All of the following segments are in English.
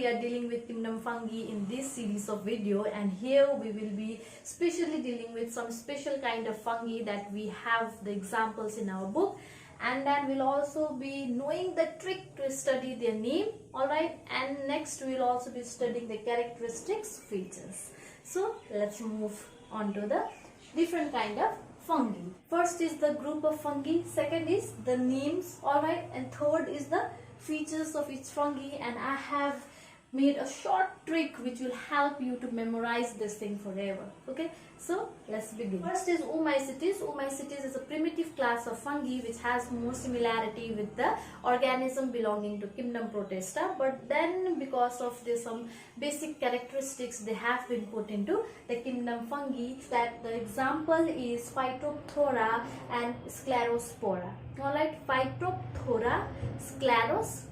we are dealing with kingdom fungi in this series of video, and here we will be specially dealing with some special kind of fungi that we have the examples in our book, and then we'll also be knowing the trick to study their name. Alright, and next we'll also be studying the characteristics, features. So let's move on to the different kind of fungi. First is the group of fungi, second is the names, alright, and third is the features of each fungi. And I have made a short trick which will help you to memorize this thing forever. Okay, so let's begin. First is Oomycetes. Oomycetes is a primitive class of fungi which has more similarity with the organism belonging to kingdom Protista, but then because of some basic characteristics they have been put into the kingdom fungi. That the example is Phytophthora and Sclerospora. Alright, Phytophthora, Sclerospora.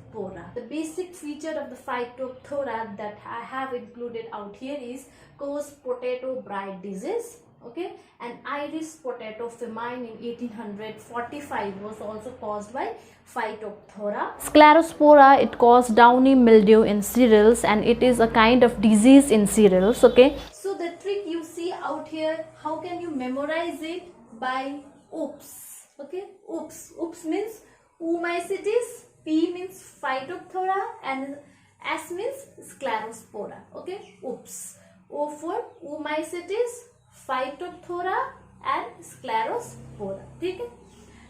The basic feature of the Phytophthora that I have included out here is cause potato blight disease. Okay, and iris potato famine in 1845 was also caused by Phytophthora. Sclerospora, it causes downy mildew in cereals, and it is a kind of disease in cereals. Okay, so the trick you see out here, how can you memorize it? By oops. Okay, oops. Oops means Oomycetes, P means Phytophthora, and S means Sclerospora. Okay, oops. O for Oomycetes, Phytophthora and Sclerospora. Okay.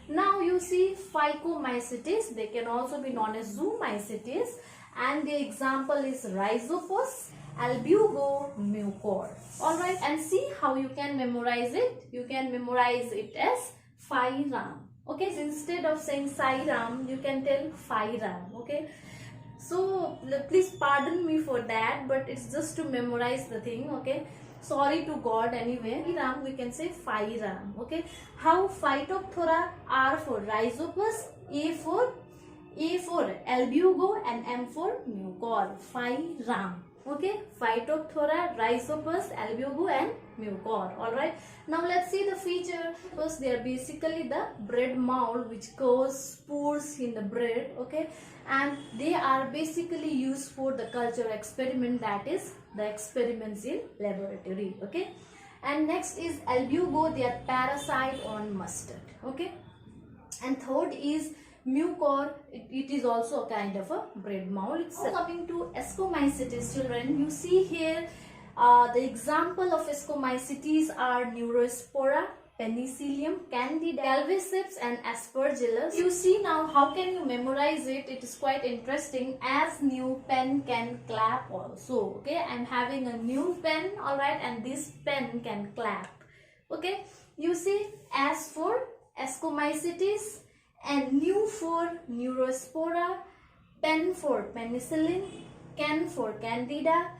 Now you see Phycomycetes, they can also be known as Zoomycetes, and the example is Rhizopus, Albugo, Mucor. Alright, and see how you can memorize it. You can memorize it as Phyram. Okay, so instead of saying Sairam, you can tell Phyram. Okay, so please pardon me for that, but it's just to memorize the thing. Okay, sorry to God anyway. Phyram, we can say Phyram. Okay, how Phytophthora, R for Rhizopus, A for Albugo, and M for Mucor. Phyram. Okay, Phytophthora, Rhizopus, Albugo and Mucor. Alright, now let's see the feature. First, they are basically the bread mold which cause spores in the bread. Okay, and they are basically used for the culture experiment, that is the experiments in laboratory. Okay, and next is Albugo, they are parasite on mustard. Okay, and third is Mucor, it is also a kind of a bread mold. Coming to Ascomycetes, children, you see here the example of Ascomycetes are Neurospora, Penicillium, Candida, Calvisips and Aspergillus. You see now how can you memorize it? It is quite interesting. As new pen can clap also. Okay, I am having a new pen, alright, and this pen can clap. Okay, you see as for Ascomycetes, and new for Neurospora, pen for Penicillin, can for Candida,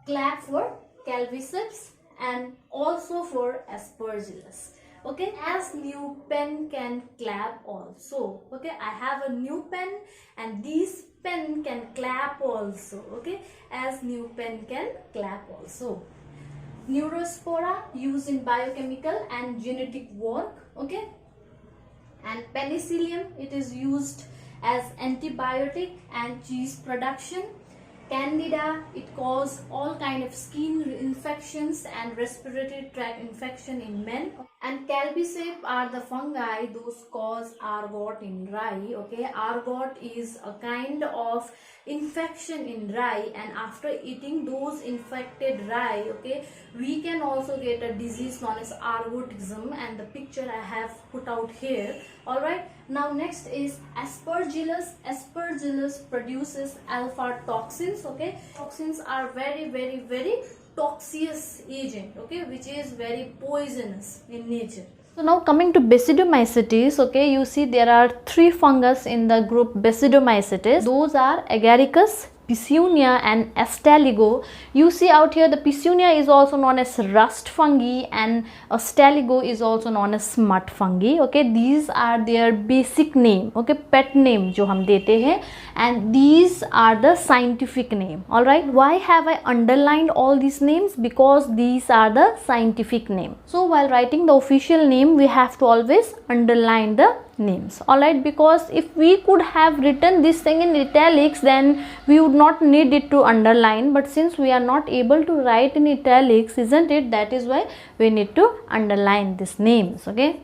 clap for Calvisips, and also for Aspergillus. Okay, as new pen can clap also. Okay, I have a new pen and this pen can clap also. Okay, as new pen can clap also. Neurospora used in biochemical and genetic work. Okay, and Penicillium, it is used as antibiotic and cheese production. Candida, it causes all kind of skin infections and respiratory tract infection in men. And Calvisips are the fungi those cause ergot in rye. Okay, ergot is a kind of infection in rye, and after eating those infected rye, okay, we can also get a disease known as ergotism, and the picture I have put out here. Alright, now next is Aspergillus. Aspergillus produces alpha toxins. Okay, toxins are very toxic agent, okay, which is very poisonous in nature. so now coming to Basidiomycetes, okay, you see there are three fungus in the group Basidiomycetes. Those are Agaricus, Pecunia and Astaligo. You see out here the Pecunia is also known as rust fungi and Astaligo is also known as smut fungi. Okay, these are their basic name, okay, pet name जो हम देते हैं, and these are the scientific name. Alright, why have I underlined all these names? Because these are the scientific name. So while writing the official name we have to always underline the names. Alright, because if we could have written this thing in italics, then we would not need it to underline, but since we are not able to write in italics, isn't it, that is why we need to underline these names. Okay,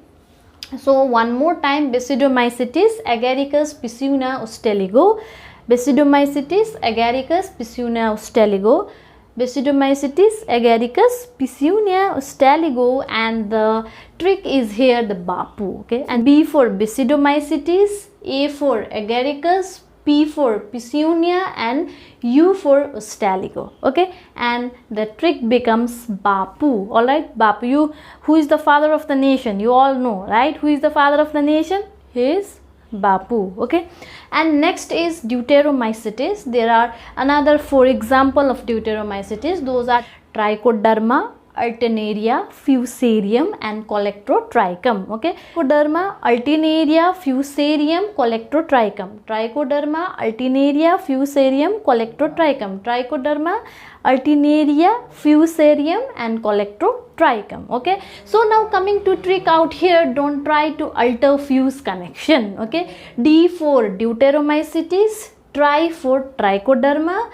so one more time, Basidomycetes agaricus pisciina osteligo, Basidomycetes agaricus pisciina osteligo, Basidomycetes agaricus pisciina osteligo, and the trick is here the bapu. Okay, and B for Basidomycetes, A for agaricus, P for piscinia, and U for osteligo. Okay, and the trick becomes bapu. All right, bapu. You, who is the father of the nation? You all know, right? Who is the father of the nation? He is bapu. Okay, and next is Deuteromycetes. There are another 4 example of Deuteromycetes. Those are Trichoderma, Alternaria, Fusarium, and Colectotrichum. Okay, Trichoderma, Alternaria, Fusarium, Colectotrichum. Trichoderma, Alternaria, Fusarium, Colectotrichum. Trichoderma, Alternaria, Fusarium, and Colectotrichum. Okay, so now coming to trick out here, don't try to alter fuse connection. Okay, D for Deuteromycetes, tri for Trichoderma,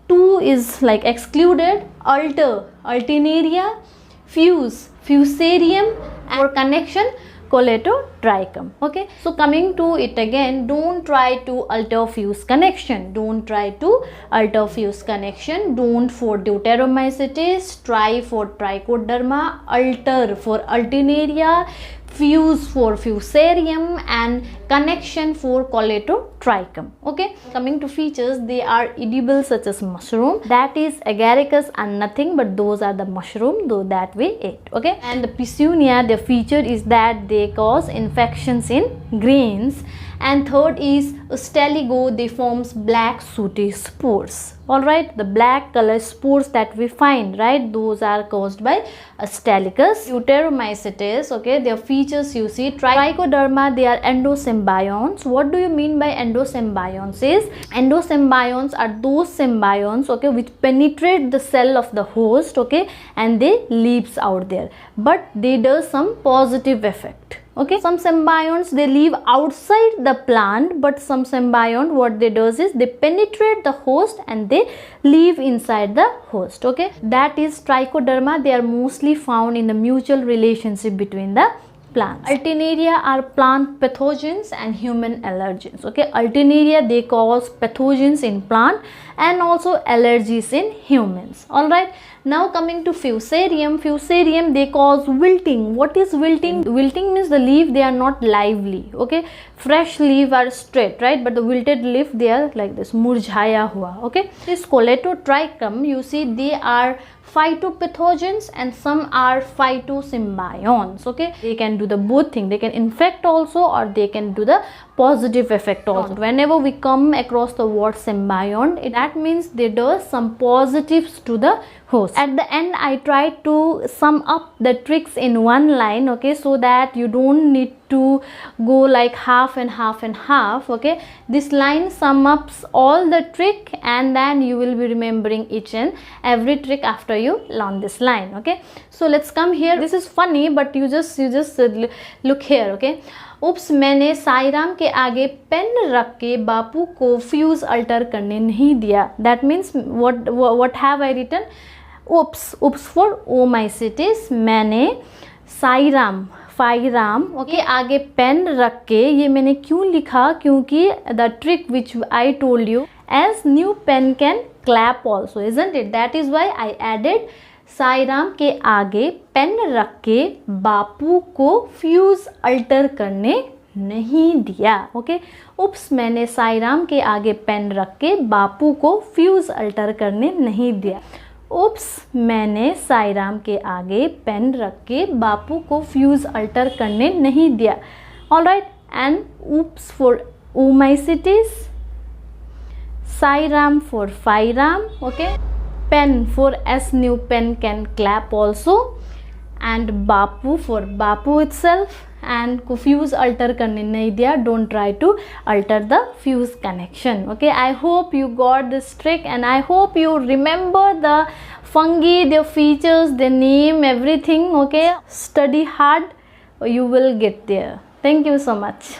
2 is like excluded, alter, Alternaria, fuse, Fusarium, and for connection, Colectotrichum. Okay, so coming to it again, don't try to alter fuse connection. Don't try to alter fuse connection. Don't for Deuteromycetes, try for Trichoderma, alter for Alternaria, fuse for Fusarium, and connection for Colectotrichum. Okay, coming to features, they are edible such as mushroom, that is agaricus and nothing but those are the mushroom though that we ate. Okay, and the piscinia, the feature is that they cause infections in grains, and third is osteligo, they forms black sooty spores. All right, the black color spores that we find, right, those are caused by Aspergillus. Deuteromycetes, okay, their features you see, Trichoderma, they are endosymbionts. What do you mean by endosymbionts? Is endosymbionts are those symbionts, okay, which penetrate the cell of the host, okay, and they leaves out there, but they do some positive effect. Okay, some symbionts they live outside the plant, but some symbiont what they does is they penetrate the host and they live inside the host. Okay, that is Trichoderma. They are mostly found in the mutual relationship between the plants. Alternaria are plant pathogens and human allergens. Okay, Alternaria they cause pathogens in plant and also allergies in humans. All right, now coming to Fusarium. Fusarium they cause wilting. What is wilting? Wilting means the leaf they are not lively. Okay, fresh leaf are straight, right, but the wilted leaf they are like this, murjhaya hua. Okay, this Colectotrichum, you see they are phytopathogens and some are phytosymbionts. Okay, they can do the both thing, they can infect also or they can do the positive effect also. Whenever we come across the word symbiont, that means they do some positives to the host. At the end I try to sum up the tricks in one line, okay, so that you don't need to go like half and half and half. Okay, this line sum ups all the trick and then you will be remembering each and every trick after you learn this line. Okay, so let's come here. This is funny but you just look here. Okay, उप्स, मैंने साईराम के आगे pen रख के बापू को fuse alter करने नहीं दिया. That means what have I written? Oops, oops for ओमाइसिटिस. मैंने साईराम ओके आगे पेन रख के, ये मैंने क्यों लिखा? क्योंकि the trick which I told you, as new pen can clap also, isn't it? That is why I added Sairam के आगे पेन रख के बापू को फ्यूज अल्टर करने नहीं दिया. ओके, उप्स, मैंने साईराम के आगे पेन रख के बापू को फ्यूज अल्टर करने नहीं दिया. उप्स, मैंने साईराम के आगे पेन रख के बापू को फ्यूज अल्टर करने नहीं दिया. ऑलराइट, एंड उप्स फॉर ओमाइसिटिस, साईराम फॉर फाईराम. Okay, pen for as new pen can clap also, and bapu for bapu itself, and को fuse alter करने नहीं दिया. Don't try to alter the fuse connection. Okay, I hope you got this trick and I hope you remember the fungi, their features, their name, everything. Okay, study hard, you will get there. Thank you so much.